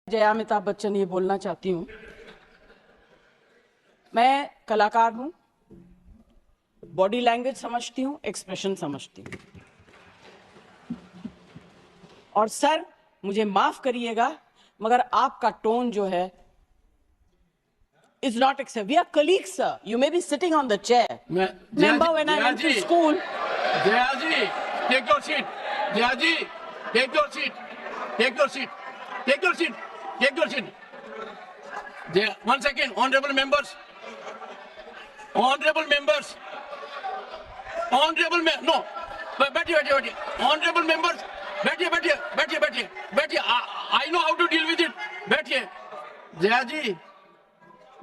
जया अमिताभ बच्चन ये बोलना चाहती हूँ। मैं कलाकार हूँ, बॉडी लैंग्वेज समझती हूँ, एक्सप्रेशन समझती हूँ। और सर मुझे माफ करिएगा मगर आपका टोन जो है is not acceptable. We are colleagues, sir. You may be sitting on the chair. Remember when I went to school? Jayaji, take your seat. Jayaji, take your seat. Take your seat. Take your seat. Take your seat. One second, honorable members. Honorable members. Honorable members. No. बैठिए. Honorable members. बैठिए. I know how to deal with it. बैठिए. Jayaji,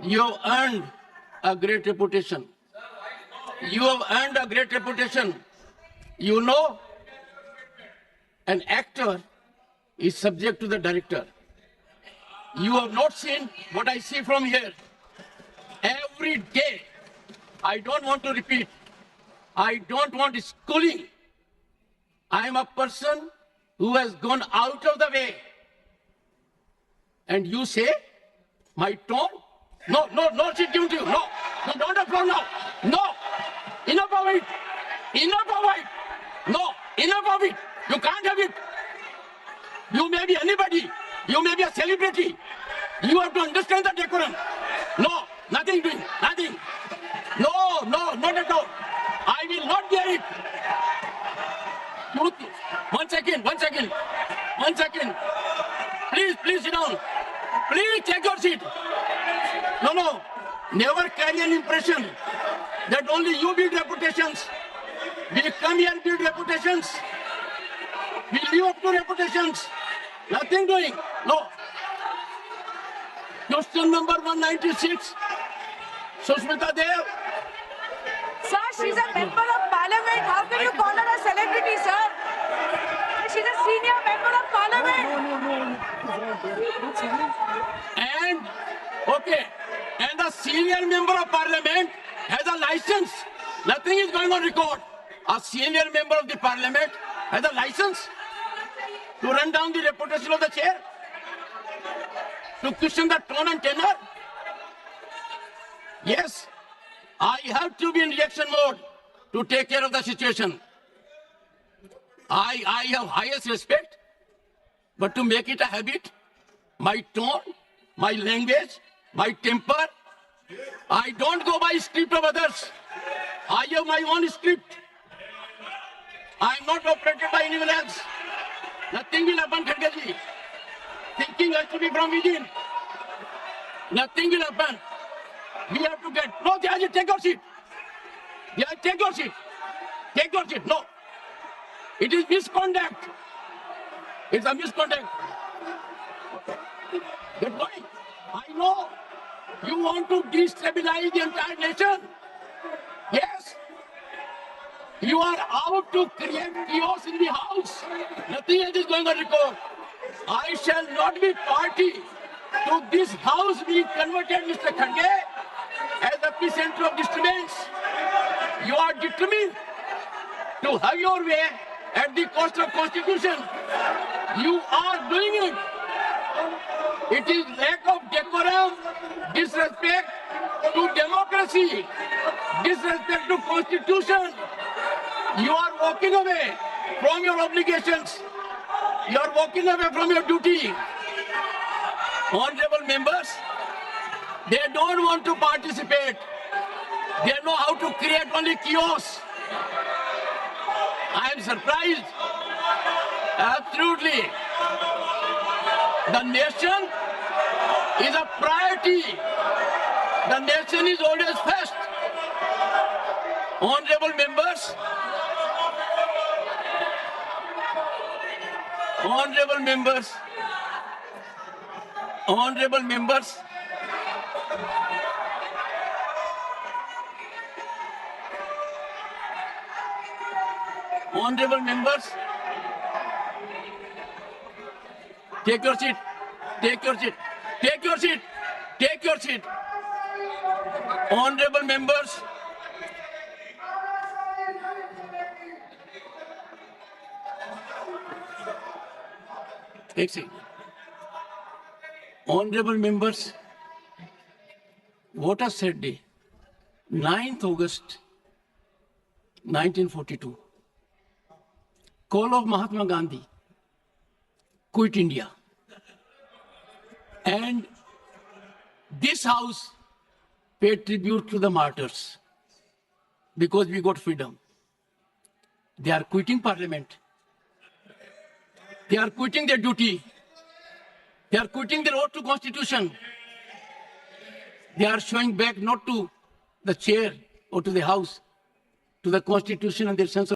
you have earned a great reputation. You have earned a great reputation. You know, an actor is subject to the director. You have not seen what I see from here. Every day, I don't want to repeat. I don't want schooling. I am a person who has gone out of the way. And you say, my tone? No, she's giving to you. No, don't applaud now. No, enough of it. No, enough of it. You can't have it. You may be anybody. You may be a celebrity. You have to understand the decorum. No, nothing doing, nothing. No, not at all. I will not bear it. One second. Please sit down. Please take your seat. No. Never carry an impression that only you build reputations. We come here and build reputations. We live up to reputations. Nothing doing. No. Question number 196. Sushmita Dev. Sir, she's a member of parliament. How can you call her a celebrity, sir? She's a senior member of parliament. And the senior member of parliament has a license. Nothing is going on record. A senior member of the parliament has a license to run down the reputation of the chair, to question the tone and tenor. Yes, I have to be in reaction mode to take care of the situation. I have highest respect, but to make it a habit, my tone, my language, my temper, I don't go by script of others. I have my own script. I am not operated by anyone else. Nothing will happen, Kharge. Thinking has to be from within. Nothing will happen. We have to get. No, Jayaji, take your seat. Jayaji, take your seat. Take your seat. No. It is misconduct. It's a misconduct. Get going. I know you want to destabilize the entire nation. Yes. You are out to create chaos in the house. Nothing else is going on record. I shall not be party to this house being converted, Mr. Kharge, as the epicenter of disturbance. You are determined to have your way at the cost of Constitution. You are doing it. It is lack of decorum, disrespect to democracy, disrespect to Constitution. You are walking away from your obligations. You are walking away from your duty. Honorable members, they don't want to participate. They know how to create only chaos. I am surprised. Absolutely. The nation is a priority. The nation is always first. Honorable members, take your seat. Honorable members, take seat. Honorable members, what a sad day. 9th August 1942. Call of Mahatma Gandhi. Quit India. And this house paid tribute to the martyrs because we got freedom. They are quitting parliament. They are quitting their duty. They are quitting their oath to constitution. They are showing back not to the chair or to the house, to the constitution and their sense of